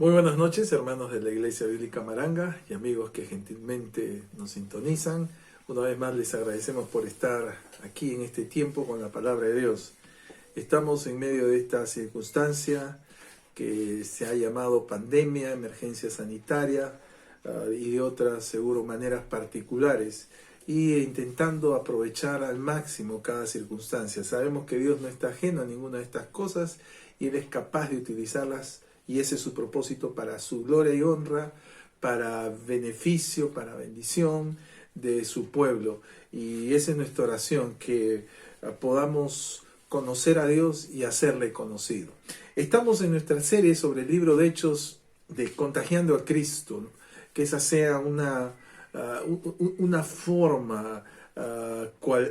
Muy buenas noches, hermanos de la Iglesia Bíblica Maranga y amigos que gentilmente nos sintonizan. Una vez más les agradecemos por estar aquí en este tiempo con la palabra de Dios. Estamos en medio de esta circunstancia que se ha llamado pandemia, emergencia sanitaria y de otras, seguro, maneras particulares, y intentando aprovechar al máximo cada circunstancia. Sabemos que Dios no está ajeno a ninguna de estas cosas y Él es capaz de utilizarlas, y ese es su propósito para su gloria y honra, para beneficio, para bendición de su pueblo. Y esa es nuestra oración, que podamos conocer a Dios y hacerle conocido. Estamos en nuestra serie sobre el libro de Hechos de Contagiando a Cristo, ¿no? Que esa sea una forma,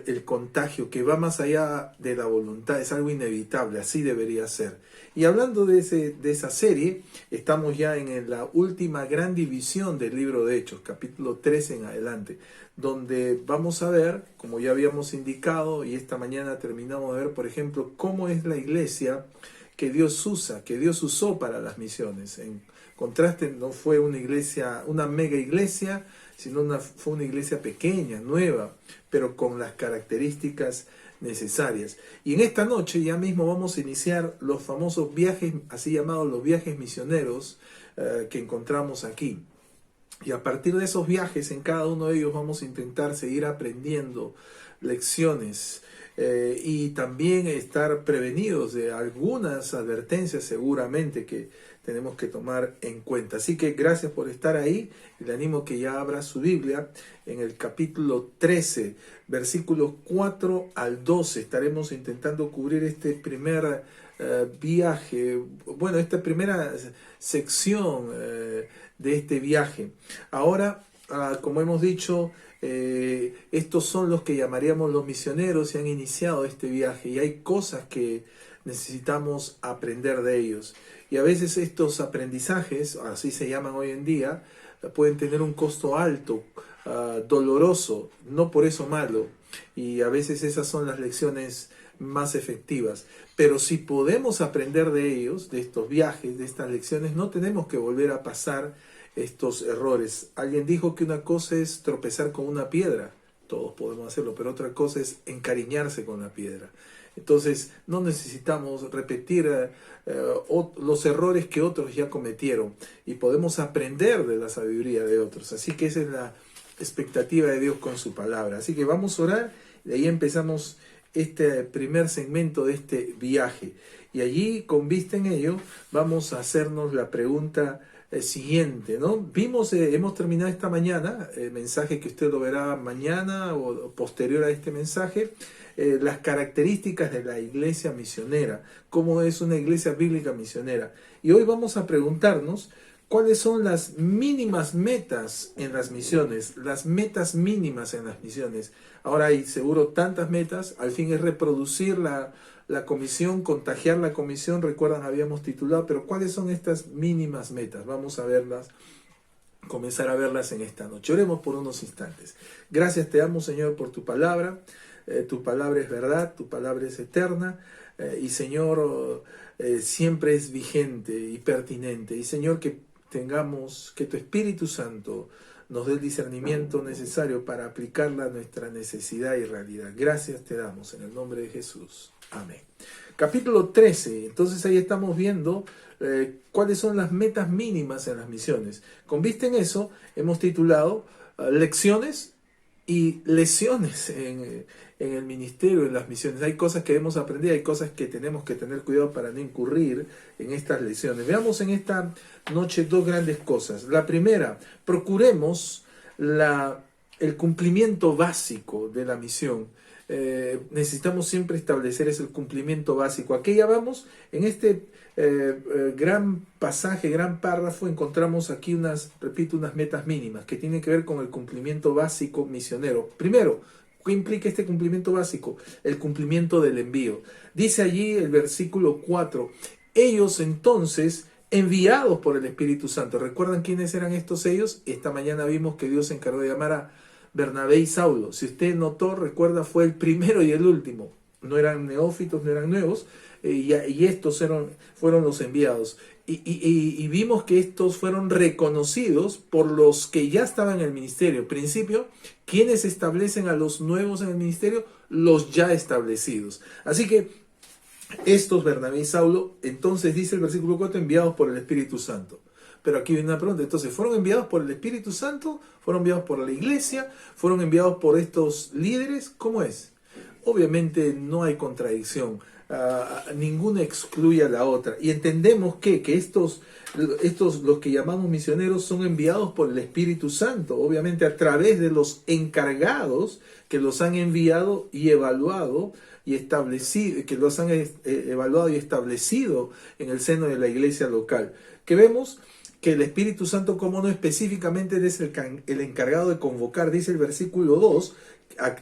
el contagio que va más allá de la voluntad, es algo inevitable, así debería ser. Y hablando de esa serie, estamos ya en la última gran división del libro de Hechos, capítulo 13 en adelante, donde vamos a ver, como ya habíamos indicado, y esta mañana terminamos de ver, por ejemplo, cómo es la iglesia que Dios usa, que Dios usó para las misiones. En contraste, no fue una iglesia, una mega iglesia, sino fue una iglesia pequeña, nueva, pero con las características necesarias. Y en esta noche ya mismo vamos a iniciar los famosos viajes, así llamados los viajes misioneros, que encontramos aquí. Y a partir de esos viajes, en cada uno de ellos vamos a intentar seguir aprendiendo lecciones, y también estar prevenidos de algunas advertencias seguramente que tenemos que tomar en cuenta. Así que gracias por estar ahí. Le animo que ya abra su Biblia en el capítulo 13, versículos 4 al 12. Estaremos intentando cubrir este primer viaje, bueno, esta primera sección de este viaje. Ahora, como hemos dicho, estos son los que llamaríamos los misioneros y han iniciado este viaje, y hay cosas que necesitamos aprender de ellos. Y a veces estos aprendizajes, así se llaman hoy en día, pueden tener un costo alto, doloroso, no por eso malo. Y a veces esas son las lecciones más efectivas. Pero si podemos aprender de ellos, de estos viajes, de estas lecciones, no tenemos que volver a pasar estos errores. Alguien dijo que una cosa es tropezar con una piedra, todos podemos hacerlo, pero otra cosa es encariñarse con la piedra. Entonces no necesitamos repetir los errores que otros ya cometieron, y podemos aprender de la sabiduría de otros. Así que esa es la expectativa de Dios con su palabra. Así que vamos a orar, y de ahí empezamos este primer segmento de este viaje. Y allí, con vista en ello, vamos a hacernos la pregunta siguiente, ¿no? Hemos terminado esta mañana, el mensaje que usted lo verá mañana o posterior a este mensaje, las características de la iglesia misionera, cómo es una iglesia bíblica misionera. Y hoy vamos a preguntarnos cuáles son las mínimas metas en las misiones, las metas mínimas en las misiones. Ahora hay seguro tantas metas, al fin es reproducir la comisión, contagiar la comisión, recuerdan, habíamos titulado, pero ¿cuáles son estas mínimas metas? Vamos a verlas, comenzar a verlas en esta noche. Oremos por unos instantes. Gracias te damos, Señor, por tu palabra es verdad, tu palabra es eterna, y Señor, siempre es vigente y pertinente. Y Señor, que tu Espíritu Santo nos dé el discernimiento necesario para aplicarla a nuestra necesidad y realidad. Gracias te damos en el nombre de Jesús. Amén. Capítulo 13. Entonces ahí estamos viendo cuáles son las metas mínimas en las misiones. Con vista en eso, hemos titulado lecciones y lesiones en el ministerio, en las misiones. Hay cosas que debemos aprender, hay cosas que tenemos que tener cuidado para no incurrir en estas lesiones. Veamos en esta noche dos grandes cosas. La primera, procuremos el cumplimiento básico de la misión. Necesitamos siempre establecer ese cumplimiento básico. Aquí ya vamos, en este gran pasaje, gran párrafo, encontramos aquí unas metas mínimas que tienen que ver con el cumplimiento básico misionero. Primero, ¿qué implica este cumplimiento básico? El cumplimiento del envío. Dice allí el versículo 4, ellos entonces, enviados por el Espíritu Santo. ¿Recuerdan quiénes eran estos ellos? Esta mañana vimos que Dios se encargó de llamar a Bernabé y Saulo. Si usted notó, recuerda, fue el primero y el último. No eran neófitos, no eran nuevos, y estos fueron los enviados. y vimos que estos fueron reconocidos por los que ya estaban en el ministerio. Principio, ¿quiénes establecen a los nuevos en el ministerio? Los ya establecidos. Así que estos, Bernabé y Saulo, entonces dice el versículo 4, enviados por el Espíritu Santo. Pero aquí viene una pregunta, entonces, ¿fueron enviados por el Espíritu Santo? ¿Fueron enviados por la iglesia? ¿Fueron enviados por estos líderes? ¿Cómo es? Obviamente no hay contradicción. Ninguna excluye a la otra. Y entendemos que estos, los que llamamos misioneros, son enviados por el Espíritu Santo, obviamente a través de los encargados que los han enviado y evaluado y establecido, que los han evaluado y establecido en el seno de la iglesia local. Que vemos que el Espíritu Santo, como no específicamente es el encargado de convocar, dice el versículo 2,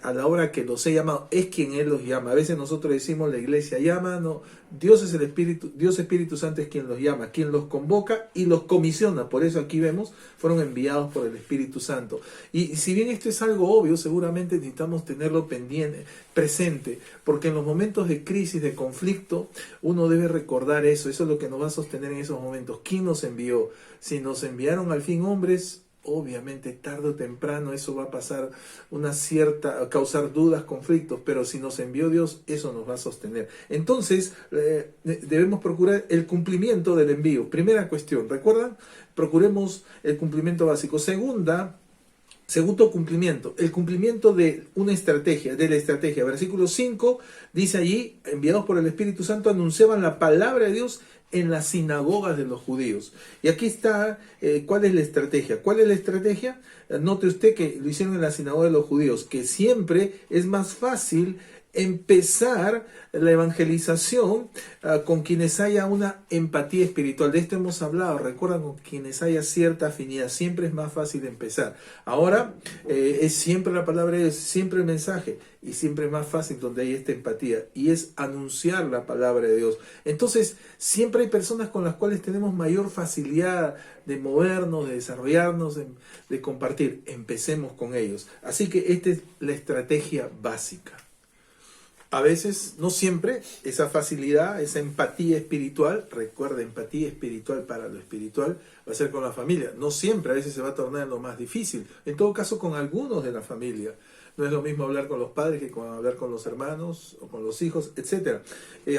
a la hora que los he llamado, es quien Él los llama. A veces nosotros decimos la iglesia llama, no, Dios es el Espíritu, Dios Espíritu Santo es quien los llama, quien los convoca y los comisiona. Por eso aquí vemos, fueron enviados por el Espíritu Santo. Y si bien esto es algo obvio, seguramente necesitamos tenerlo pendiente, presente, porque en los momentos de crisis, de conflicto, uno debe recordar eso. Eso es lo que nos va a sostener en esos momentos. ¿Quién nos envió? Si nos enviaron al fin hombres, obviamente tarde o temprano eso va a pasar a causar dudas, conflictos, pero si nos envió Dios, eso nos va a sostener. Entonces, debemos procurar el cumplimiento del envío. Primera cuestión, ¿recuerdan? Procuremos el cumplimiento básico. Segundo cumplimiento, el cumplimiento de una estrategia, de la estrategia. Versículo 5 dice allí, enviados por el Espíritu Santo, anunciaban la palabra de Dios en las sinagogas de los judíos. Y aquí está, ¿cuál es la estrategia? ¿Cuál es la estrategia? Note usted que lo hicieron en la sinagoga de los judíos, que siempre es más fácil empezar la evangelización con quienes haya una empatía espiritual. De esto hemos hablado, recuerdan, con quienes haya cierta afinidad, siempre es más fácil empezar. Ahora es siempre la palabra de Dios, siempre el mensaje, y siempre es más fácil donde hay esta empatía, y es anunciar la palabra de Dios. Entonces, siempre hay personas con las cuales tenemos mayor facilidad de movernos, de desarrollarnos, de compartir. Empecemos con ellos. Así que esta es la estrategia básica. A veces, no siempre, esa facilidad, esa empatía espiritual, recuerda, empatía espiritual para lo espiritual, va a ser con la familia. No siempre, a veces se va a tornar lo más difícil. En todo caso, con algunos de la familia. No es lo mismo hablar con los padres que hablar con los hermanos o con los hijos, etc.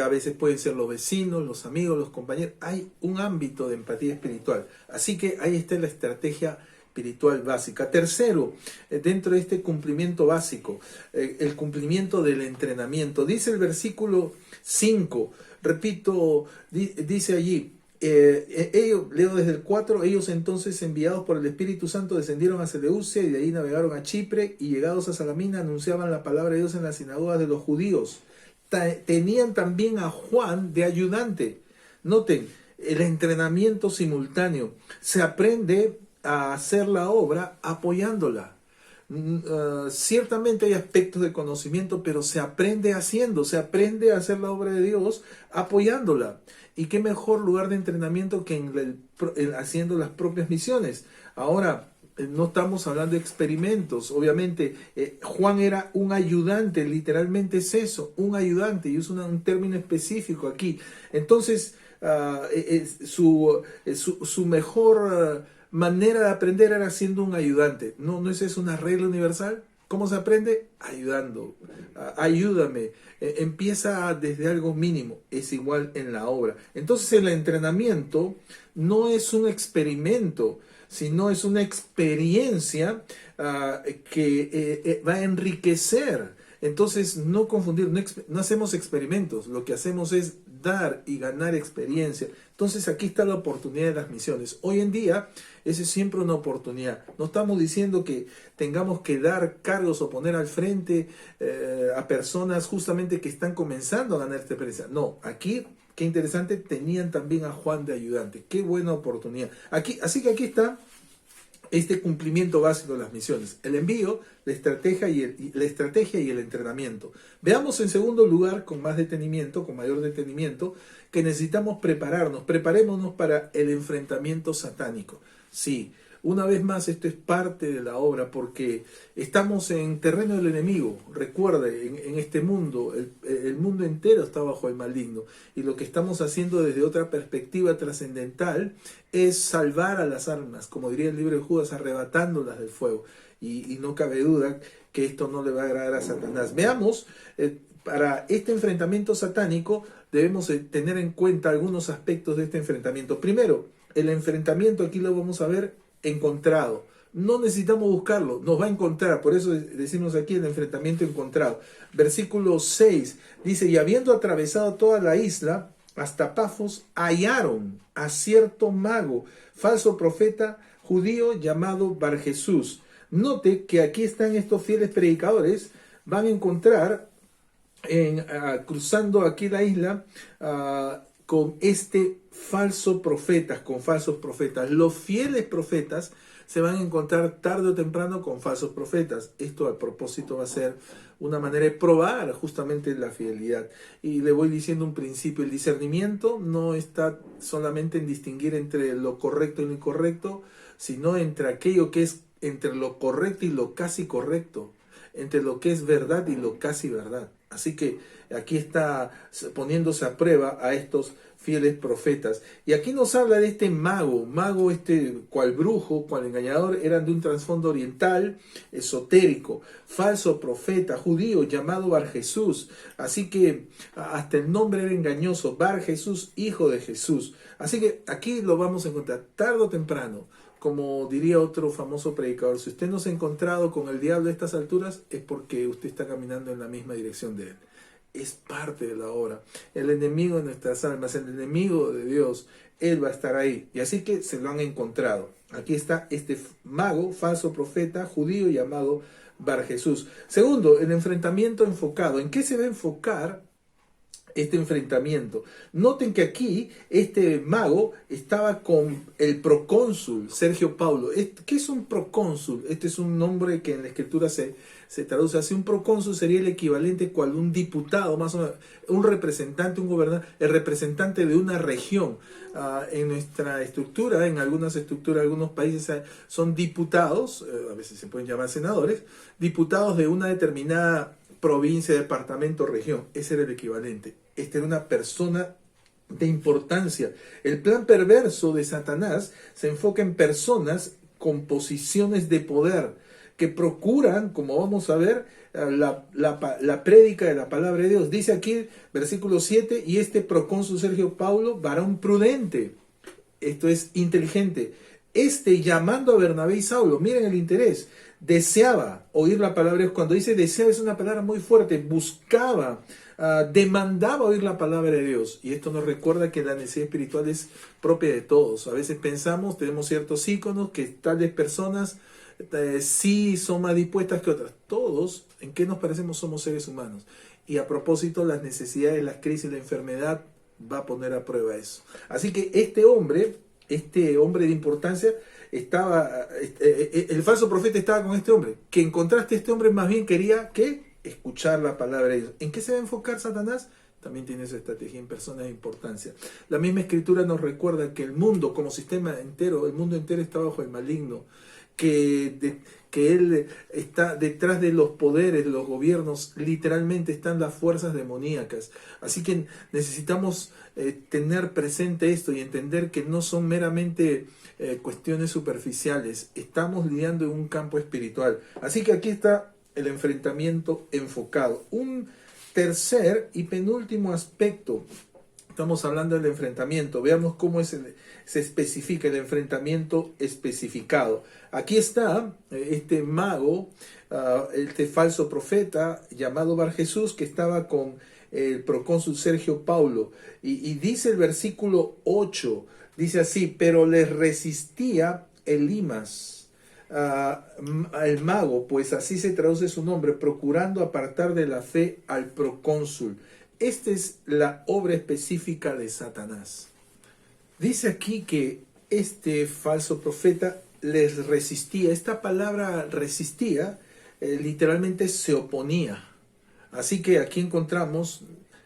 A veces pueden ser los vecinos, los amigos, los compañeros. Hay un ámbito de empatía espiritual. Así que ahí está la estrategia espiritual básica. Tercero, dentro de este cumplimiento básico, el cumplimiento del entrenamiento. Dice el versículo 5, repito, dice allí, leo desde el 4, ellos entonces enviados por el Espíritu Santo descendieron a Seleucia y de ahí navegaron a Chipre y llegados a Salamina anunciaban la palabra de Dios en las sinagogas de los judíos. Tenían también a Juan de ayudante. Noten, el entrenamiento simultáneo. Se aprende a hacer la obra apoyándola. Ciertamente hay aspectos de conocimiento, pero se aprende haciendo, se aprende a hacer la obra de Dios apoyándola. Y qué mejor lugar de entrenamiento que haciendo las propias misiones. Ahora, no estamos hablando de experimentos. Obviamente, Juan era un ayudante, literalmente es eso, un ayudante, y es un término específico aquí. Entonces, su mejor manera de aprender era siendo un ayudante. ¿No es eso una regla universal? ¿Cómo se aprende? Ayudando. Ayúdame. Empieza desde algo mínimo. Es igual en la obra. Entonces el entrenamiento no es un experimento, sino es una experiencia que va a enriquecer. Entonces no confundir, no hacemos experimentos, lo que hacemos es dar y ganar experiencia. Entonces aquí está la oportunidad de las misiones. Hoy en día, esa es siempre una oportunidad. No estamos diciendo que tengamos que dar cargos o poner al frente a personas justamente que están comenzando a ganar esta experiencia. No, aquí, qué interesante, tenían también a Juan de ayudante. Qué buena oportunidad. Así que aquí está este cumplimiento básico de las misiones, el envío, la estrategia y el entrenamiento. Veamos en segundo lugar, con más detenimiento, con mayor detenimiento, que necesitamos preparémonos para el enfrentamiento satánico. Sí, Una vez más, esto es parte de la obra porque estamos en terreno del enemigo. Recuerde, en este mundo, el mundo entero está bajo el maligno. Y lo que estamos haciendo desde otra perspectiva trascendental es salvar a las almas, como diría el libro de Judas, arrebatándolas del fuego. Y no cabe duda que esto no le va a agradar a Satanás. Veamos, para este enfrentamiento satánico debemos tener en cuenta algunos aspectos de este enfrentamiento. Primero, el enfrentamiento aquí lo vamos a ver encontrado. No necesitamos buscarlo, nos va a encontrar. Por eso decimos aquí el enfrentamiento encontrado. Versículo 6 dice, y habiendo atravesado toda la isla, hasta Pafos, hallaron a cierto mago, falso profeta judío llamado Barjesús. Note que aquí están estos fieles predicadores, van a encontrar, cruzando aquí la isla, con falsos profetas. Los fieles profetas se van a encontrar tarde o temprano con falsos profetas. Esto al propósito va a ser una manera de probar justamente la fidelidad. Y le voy diciendo un principio, el discernimiento no está solamente en distinguir entre lo correcto y lo incorrecto, sino entre aquello que es entre lo correcto y lo casi correcto, entre lo que es verdad y lo casi verdad. Así que aquí está poniéndose a prueba a estos fieles profetas. Y aquí nos habla de este mago, cual brujo, cual engañador, eran de un trasfondo oriental, esotérico, falso profeta, judío, llamado Barjesús. Así que hasta el nombre era engañoso, Barjesús, hijo de Jesús. Así que aquí lo vamos a encontrar tarde o temprano. Como diría otro famoso predicador, si usted no se ha encontrado con el diablo a estas alturas, es porque usted está caminando en la misma dirección de él. Es parte de la obra. El enemigo de nuestras almas, el enemigo de Dios, él va a estar ahí. Y así que se lo han encontrado. Aquí está este mago, falso profeta, judío llamado Barjesús. Segundo, el enfrentamiento enfocado. ¿En qué se va a enfocar este enfrentamiento? Noten que aquí este mago estaba con el procónsul Sergio Paulo. ¿Qué es un procónsul? Este es un nombre que en la escritura se traduce así. Un procónsul sería el equivalente cual un diputado, más o menos, un representante, un gobernante, el representante de una región. En nuestra estructura, en algunas estructuras, algunos países son diputados, a veces se pueden llamar senadores, diputados de una determinada provincia, departamento, región. Ese era el equivalente. Esta era una persona de importancia. El plan perverso de Satanás se enfoca en personas con posiciones de poder que procuran, como vamos a ver, la prédica de la palabra de Dios. Dice aquí, versículo 7, y este procónsul Sergio Paulo, varón prudente, esto es inteligente, llamando a Bernabé y Saulo, miren el interés, deseaba oír la palabra de Dios. Cuando dice deseaba es una palabra muy fuerte, buscaba, demandaba oír la palabra de Dios. Y esto nos recuerda que la necesidad espiritual es propia de todos. A veces pensamos, tenemos ciertos íconos, que tales personas sí son más dispuestas que otras. Todos, ¿en qué nos parecemos? Somos seres humanos. Y a propósito, las necesidades, las crisis, la enfermedad va a poner a prueba eso. Así que este hombre de importancia, el falso profeta estaba con este hombre, que en contraste este hombre más bien quería escuchar la palabra de Dios. ¿En qué se va a enfocar Satanás? También tiene su estrategia en personas de importancia. La misma escritura nos recuerda que el mundo como sistema entero, el mundo entero está bajo el maligno, que él está detrás de los poderes, de los gobiernos, literalmente están las fuerzas demoníacas. Así que necesitamos tener presente esto y entender que no son meramente cuestiones superficiales. Estamos lidiando en un campo espiritual. Así que aquí está el enfrentamiento enfocado. Un tercer y penúltimo aspecto. Estamos hablando del enfrentamiento. Veamos cómo se especifica el enfrentamiento especificado. Aquí está este mago, este falso profeta llamado Barjesús, que estaba con el procónsul Sergio Paulo. Y dice el versículo 8, dice así, pero les resistía Elimas, el mago, pues así se traduce su nombre, procurando apartar de la fe al procónsul. Esta es la obra específica de Satanás. Dice aquí que este falso profeta les resistía. Esta palabra resistía literalmente se oponía. Así que aquí encontramos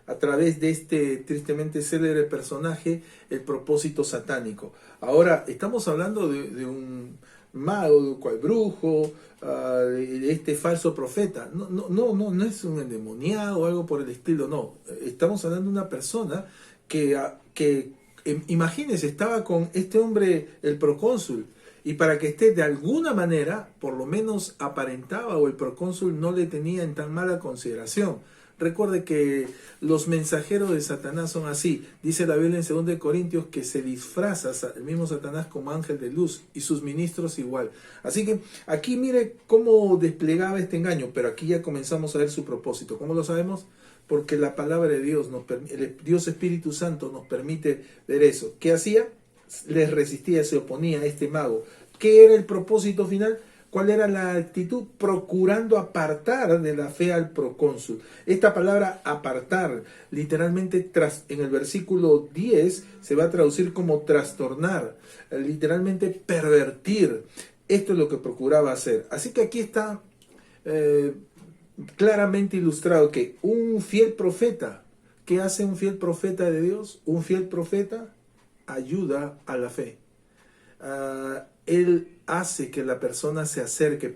a través de este tristemente célebre personaje el propósito satánico. Ahora, estamos hablando de mago, cual brujo, este falso profeta. No es un endemoniado o algo por el estilo, no. Estamos hablando de una persona que imagínense, estaba con este hombre, el procónsul, y para que esté de alguna manera, por lo menos aparentaba, o el procónsul no le tenía en tan mala consideración. Recuerde que los mensajeros de Satanás son así. Dice la Biblia en 2 Corintios que se disfraza el mismo Satanás como ángel de luz y sus ministros igual. Así que aquí mire cómo desplegaba este engaño, pero aquí ya comenzamos a ver su propósito. ¿Cómo lo sabemos? Porque la palabra de Dios, el Dios Espíritu Santo nos permite ver eso. ¿Qué hacía? Les resistía, se oponía a este mago. ¿Qué era el propósito final? ¿Cuál era la actitud? Procurando apartar de la fe al procónsul. Esta palabra apartar, literalmente en el versículo 10 se va a traducir como trastornar, literalmente pervertir. Esto es lo que procuraba hacer. Así que aquí está claramente ilustrado que un fiel profeta, ¿qué hace un fiel profeta de Dios? Un fiel profeta ayuda a la fe. Él hace que la persona se acerque,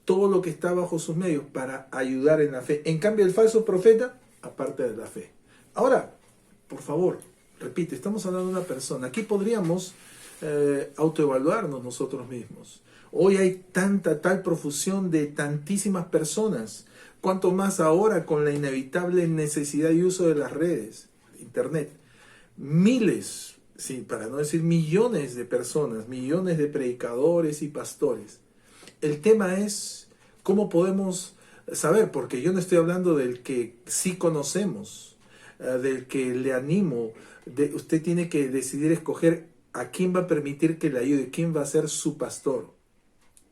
todo lo que está bajo sus medios para ayudar en la fe. En cambio, el falso profeta aparta de la fe. Ahora, por favor, repite, estamos hablando de una persona. Aquí podríamos autoevaluarnos nosotros mismos. Hoy hay tal profusión de tantísimas personas, cuanto más ahora con la inevitable necesidad y uso de las redes, internet. Miles, sí, para no decir millones de personas, millones de predicadores y pastores. El tema es cómo podemos saber, porque yo no estoy hablando del que sí conocemos, del que le animo. Usted tiene que decidir escoger a quién va a permitir que le ayude, quién va a ser su pastor,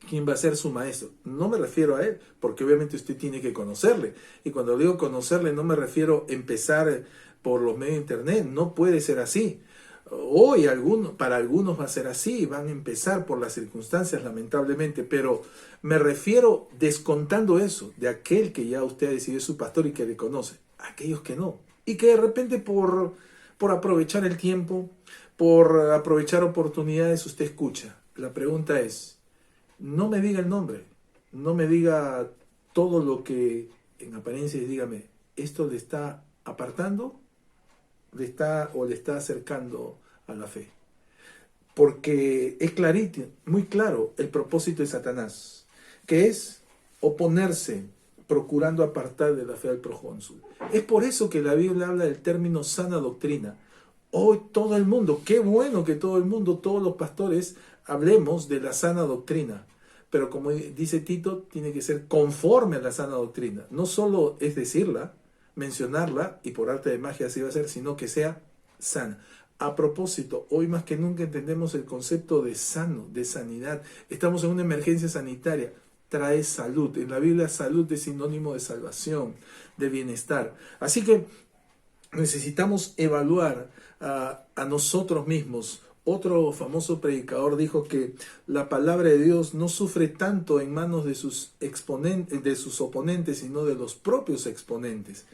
quién va a ser su maestro. No me refiero a él, porque obviamente usted tiene que conocerle. Y cuando digo conocerle, no me refiero a empezar por los medios de internet. No puede ser así. Hoy para algunos va a ser así, van a empezar por las circunstancias, lamentablemente, pero me refiero descontando eso, de aquel que ya usted ha decidido su pastor y que le conoce, aquellos que no, y que de repente por aprovechar el tiempo, por aprovechar oportunidades, usted escucha. La pregunta es, no me diga el nombre, no me diga todo lo que en apariencia es, dígame, ¿esto le está apartando? ¿Le está acercando a la fe? Porque es clarito, muy claro, el propósito de Satanás, que es oponerse, procurando apartar de la fe al procónsul. Es por eso que la Biblia habla del término sana doctrina. Hoy todo el mundo, qué bueno que todo el mundo, todos los pastores, hablemos de la sana doctrina. Pero como dice Tito, tiene que ser conforme a la sana doctrina. No solo es decirla, mencionarla y por arte de magia así va a ser, sino que sea sana. A propósito, hoy más que nunca entendemos el concepto de sano, de sanidad. Estamos en una emergencia sanitaria. Trae salud. En la Biblia salud es sinónimo de salvación, de bienestar. Así que necesitamos evaluar a nosotros mismos. Otro famoso predicador dijo que la palabra de Dios no sufre tanto en manos de sus oponentes, sino de los propios exponentes.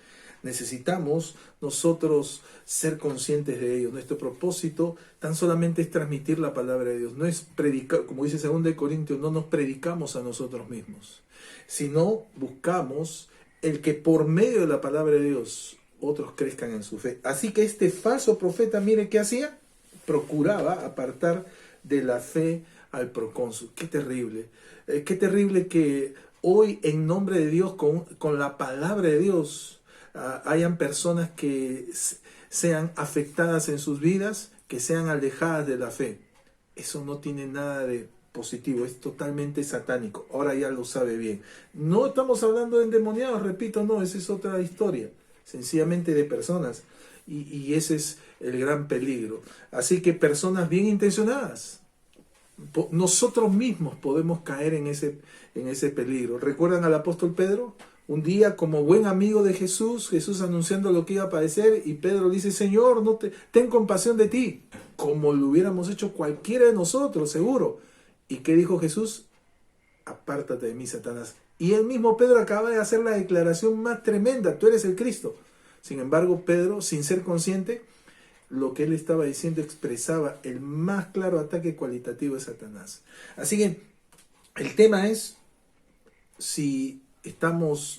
Necesitamos nosotros ser conscientes de ello. Nuestro propósito tan solamente es transmitir la palabra de Dios. No es predicar, como dice 2 Corintios, no nos predicamos a nosotros mismos, sino buscamos el que por medio de la palabra de Dios otros crezcan en su fe. Así que este falso profeta, mire qué hacía, procuraba apartar de la fe al procónsul. Qué terrible que hoy en nombre de Dios, con la palabra de Dios, hayan personas que sean afectadas en sus vidas, que sean alejadas de la fe. Eso no tiene nada de positivo, es totalmente satánico. Ahora ya lo sabe bien. No estamos hablando de endemoniados, repito, no, esa es otra historia, sencillamente de personas. Y ese es el gran peligro. Así que personas bien intencionadas, nosotros mismos podemos caer en ese peligro. ¿Recuerdan al apóstol Pedro? Un día, como buen amigo de Jesús anunciando lo que iba a padecer, y Pedro dice, Señor, ten compasión de ti, como lo hubiéramos hecho cualquiera de nosotros, seguro. ¿Y qué dijo Jesús? Apártate de mí, Satanás. Y el mismo Pedro acaba de hacer la declaración más tremenda, tú eres el Cristo. Sin embargo, Pedro, sin ser consciente, lo que él estaba diciendo expresaba el más claro ataque cualitativo de Satanás. Así que el tema es si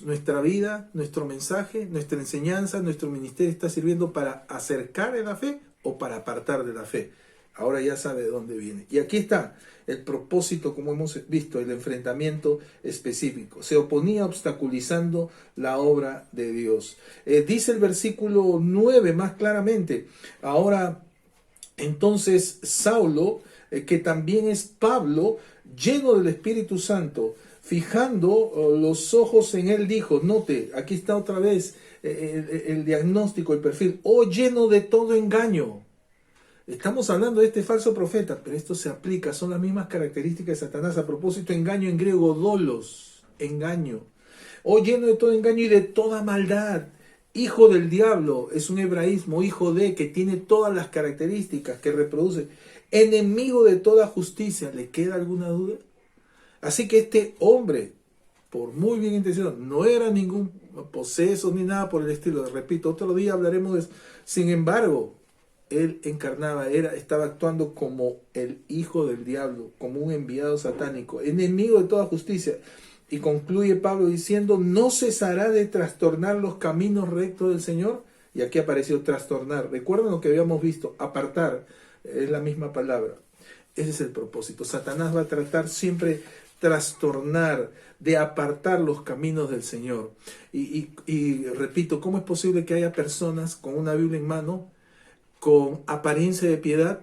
nuestra vida, nuestro mensaje, nuestra enseñanza, nuestro ministerio está sirviendo para acercar a la fe o para apartar de la fe. Ahora ya sabe de dónde viene. Y aquí está el propósito, como hemos visto, el enfrentamiento específico. Se oponía obstaculizando la obra de Dios. Dice el versículo 9 más claramente. Ahora, entonces, Saulo, que también es Pablo, lleno del Espíritu Santo, fijando los ojos en él, dijo, note, aquí está otra vez el diagnóstico, el perfil, lleno de todo engaño. Estamos hablando de este falso profeta, pero esto se aplica, son las mismas características de Satanás. A propósito, engaño en griego, dolos, engaño. Lleno de todo engaño y de toda maldad. Hijo del diablo, es un hebraísmo, hijo de, que tiene todas las características que reproduce. Enemigo de toda justicia, ¿le queda alguna duda? Así que este hombre, por muy bien intencionado, no era ningún poseso ni nada por el estilo. Repito, otro día hablaremos de eso. Sin embargo, él encarnaba, estaba actuando como el hijo del diablo, como un enviado satánico, enemigo de toda justicia. Y concluye Pablo diciendo, no cesará de trastornar los caminos rectos del Señor. Y aquí apareció trastornar. Recuerden lo que habíamos visto, apartar, es la misma palabra. Ese es el propósito. Satanás va a tratar siempre trastornar, de apartar los caminos del Señor. Y repito, ¿cómo es posible que haya personas con una Biblia en mano, con apariencia de piedad,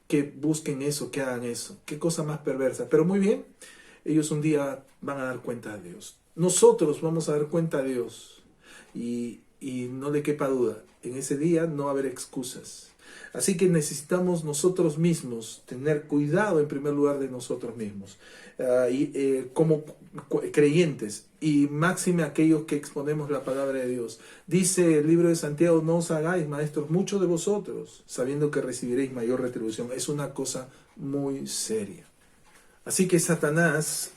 que busquen eso, que hagan eso? Qué cosa más perversa. Pero muy bien, ellos un día van a dar cuenta a Dios. Nosotros vamos a dar cuenta a Dios. Y no le quepa duda, en ese día no va a haber excusas. Así que necesitamos nosotros mismos tener cuidado en primer lugar de nosotros mismos. Como creyentes y máxime aquellos que exponemos la palabra de Dios. Dice el libro de Santiago, no os hagáis maestros muchos de vosotros, sabiendo que recibiréis mayor retribución. Es una cosa muy seria. Así que Satanás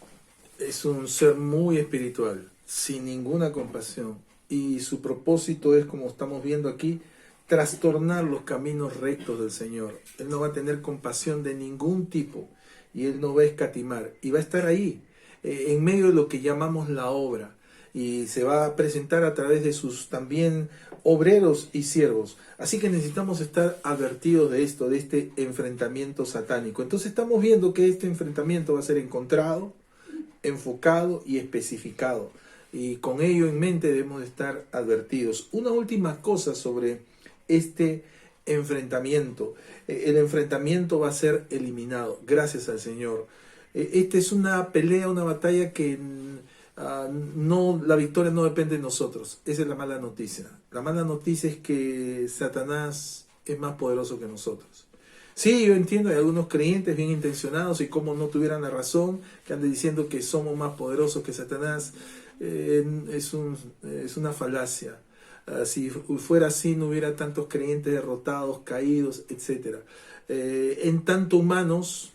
es un ser muy espiritual, sin ninguna compasión. Y su propósito es, como estamos viendo aquí, trastornar los caminos rectos del Señor. Él no va a tener compasión de ningún tipo y Él no va a escatimar. Y va a estar ahí, en medio de lo que llamamos la obra. Y se va a presentar a través de sus también obreros y siervos. Así que necesitamos estar advertidos de esto, de este enfrentamiento satánico. Entonces estamos viendo que este enfrentamiento va a ser encontrado, enfocado y especificado. Y con ello en mente debemos estar advertidos. Una última cosa sobre este enfrentamiento. El enfrentamiento va a ser eliminado, gracias al Señor. Esta es una pelea, una batalla que la victoria no depende de nosotros. Esa es la mala noticia. La mala noticia es que Satanás es más poderoso que nosotros. Sí, yo entiendo, hay algunos creyentes bien intencionados y como no tuvieran la razón, que anden diciendo que somos más poderosos que Satanás. Es una falacia. Si fuera así, no hubiera tantos creyentes derrotados, caídos, etc. En tanto humanos,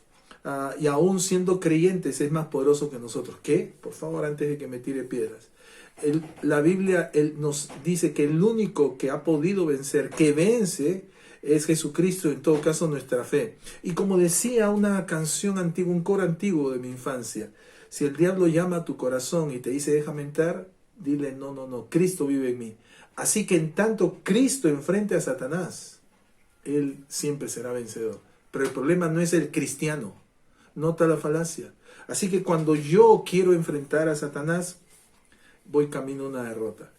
y aún siendo creyentes, es más poderoso que nosotros. ¿Qué? Por favor, antes de que me tire piedras. La Biblia nos dice que el único que ha podido vencer, que vence, es Jesucristo, en todo caso nuestra fe. Y como decía una canción antigua, un coro antiguo de mi infancia, si el diablo llama a tu corazón y te dice déjame entrar, dile no, Cristo vive en mí. Así que en tanto Cristo enfrente a Satanás, él siempre será vencedor. Pero el problema no es el cristiano, nota la falacia. Así que cuando yo quiero enfrentar a Satanás, voy camino a una derrota.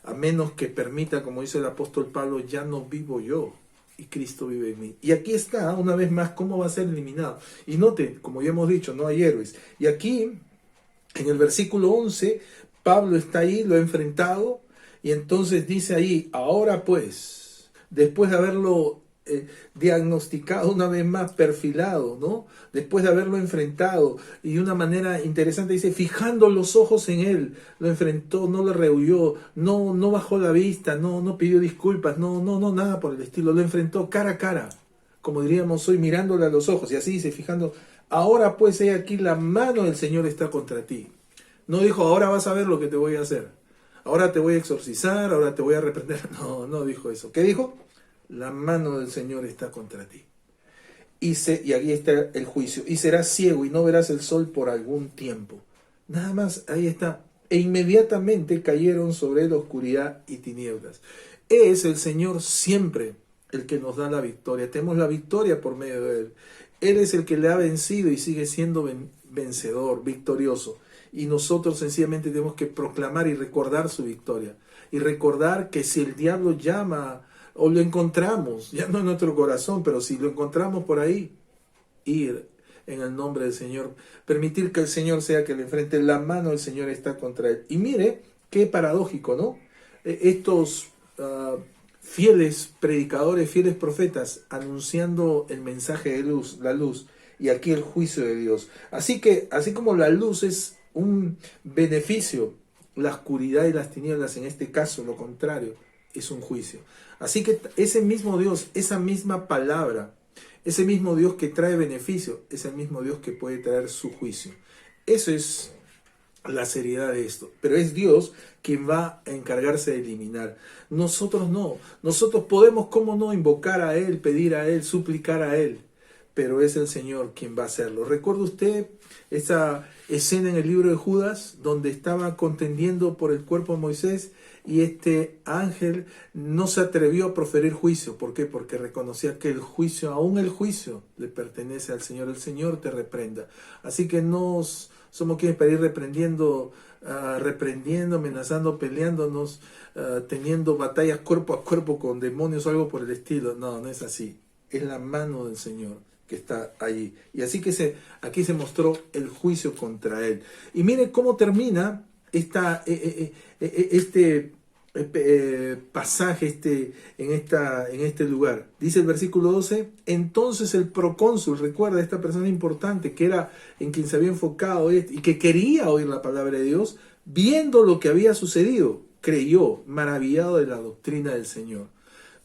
A menos que permita, como dice el apóstol Pablo, ya no vivo yo, y Cristo vive en mí. Y aquí está, una vez más, cómo va a ser eliminado. Y note, como ya hemos dicho, no hay héroes. Y aquí, en el versículo 11, Pablo está ahí, lo ha enfrentado, y entonces dice ahí, ahora pues, después de haberlo diagnosticado una vez más, perfilado, ¿no? Después de haberlo enfrentado, y de una manera interesante dice, fijando los ojos en él, lo enfrentó, no lo rehuyó, no bajó la vista, no pidió disculpas, no, nada por el estilo, lo enfrentó cara a cara, como diríamos hoy, mirándole a los ojos, y así dice, fijando, ahora pues he aquí la mano del Señor está contra ti. No dijo, ahora vas a ver lo que te voy a hacer, ahora te voy a exorcizar, ahora te voy a reprender, no dijo eso. ¿Qué dijo? la mano del Señor está contra ti. Y aquí está el juicio. Y serás ciego y no verás el sol por algún tiempo. Nada más, ahí está. E inmediatamente cayeron sobre él oscuridad y tinieblas. Es el Señor siempre el que nos da la victoria. Tenemos la victoria por medio de él. Él es el que le ha vencido y sigue siendo vencedor, victorioso. Y nosotros sencillamente tenemos que proclamar y recordar su victoria. Y recordar que si el diablo llama o lo encontramos, ya no en nuestro corazón, pero si lo encontramos por ahí, ir en el nombre del Señor, permitir que el Señor sea que le enfrente, la mano del Señor está contra él. Y mire qué paradójico, ¿no? Estos fieles predicadores, fieles profetas, anunciando el mensaje de luz, la luz, y aquí el juicio de Dios. Así que, así como la luz es un beneficio, la oscuridad y las tinieblas, en este caso, lo contrario, es un juicio. Así que ese mismo Dios, esa misma palabra, ese mismo Dios que trae beneficio, es el mismo Dios que puede traer su juicio. Eso es la seriedad de esto. Pero es Dios quien va a encargarse de eliminar. Nosotros no. Nosotros podemos, cómo no, invocar a Él, pedir a Él, suplicar a Él. Pero es el Señor quien va a hacerlo. ¿Recuerda usted esa escena en el libro de Judas donde estaba contendiendo por el cuerpo de Moisés y este ángel no se atrevió a proferir juicio? ¿Por qué? Porque reconocía que el juicio, aún el juicio, le pertenece al Señor. El Señor te reprenda. Así que no somos quienes para ir reprendiendo, amenazando, peleándonos, teniendo batallas cuerpo a cuerpo con demonios o algo por el estilo. No, no es así. Es la mano del Señor que está allí. Y así que aquí se mostró el juicio contra él. Y mire cómo termina este pasaje en este lugar. Dice el versículo 12, entonces el procónsul, recuerda, esta persona importante que era en quien se había enfocado y que quería oír la palabra de Dios, viendo lo que había sucedido, creyó, maravillado de la doctrina del Señor.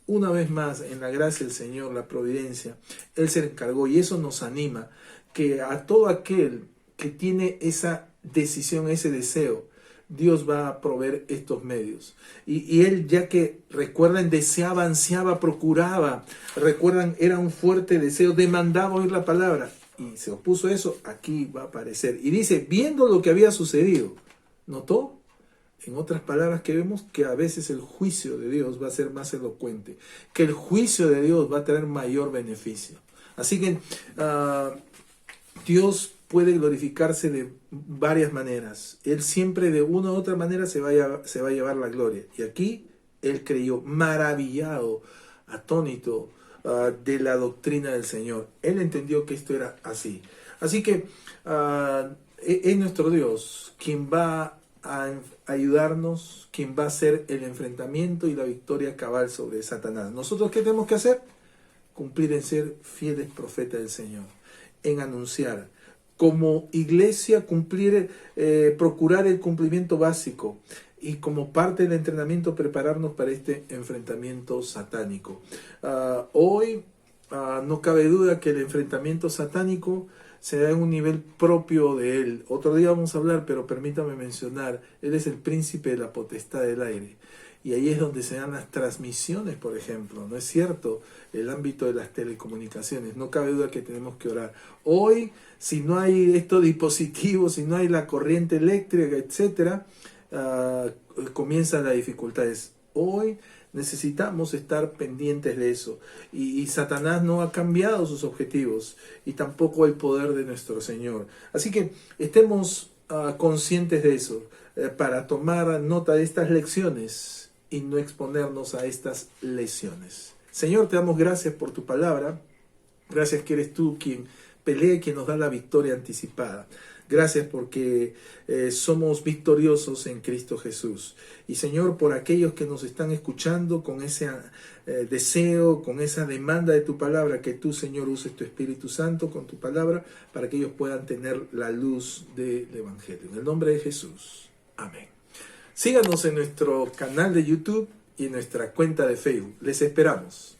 Una vez más, en la gracia del Señor, la providencia, Él se encargó, y eso nos anima, que a todo aquel que tiene esa decisión, ese deseo, Dios va a proveer estos medios. Y Él, ya que, recuerdan, deseaba, ansiaba, procuraba, recuerdan, era un fuerte deseo, demandaba oír la palabra, y se opuso a eso, aquí va a aparecer. Y dice, viendo lo que había sucedido, ¿notó? En otras palabras, que vemos que a veces el juicio de Dios va a ser más elocuente, que el juicio de Dios va a tener mayor beneficio. Así que Dios puede glorificarse de varias maneras. Él siempre de una u otra manera se va a llevar la gloria. Y aquí Él creyó, maravillado, atónito de la doctrina del Señor. Él entendió que esto era así. Así que es nuestro Dios quien va a ayudarnos, quien va a hacer el enfrentamiento y la victoria cabal sobre Satanás. ¿Nosotros qué tenemos que hacer? Cumplir en ser fieles profetas del Señor, en anunciar, como iglesia cumplir, procurar el cumplimiento básico, y como parte del entrenamiento prepararnos para este enfrentamiento satánico. Hoy no cabe duda que el enfrentamiento satánico se da en un nivel propio de él. Otro día vamos a hablar, pero permítame mencionar, él es el príncipe de la potestad del aire. Y ahí es donde se dan las transmisiones, por ejemplo, ¿no es cierto? El ámbito de las telecomunicaciones. No cabe duda que tenemos que orar. Hoy, si no hay estos dispositivos, si no hay la corriente eléctrica, etcétera, comienzan las dificultades. Hoy necesitamos estar pendientes de eso. Y Satanás no ha cambiado sus objetivos y tampoco el poder de nuestro Señor. Así que estemos conscientes de eso para tomar nota de estas lecciones y no exponernos a estas lesiones. Señor, te damos gracias por tu palabra. Gracias que eres tú quien pelea y quien nos da la victoria anticipada. Gracias porque somos victoriosos en Cristo Jesús. Y Señor, por aquellos que nos están escuchando con ese deseo, con esa demanda de tu palabra, que tú, Señor, uses tu Espíritu Santo con tu palabra para que ellos puedan tener la luz del Evangelio. En el nombre de Jesús. Amén. Síganos en nuestro canal de YouTube y en nuestra cuenta de Facebook. Les esperamos.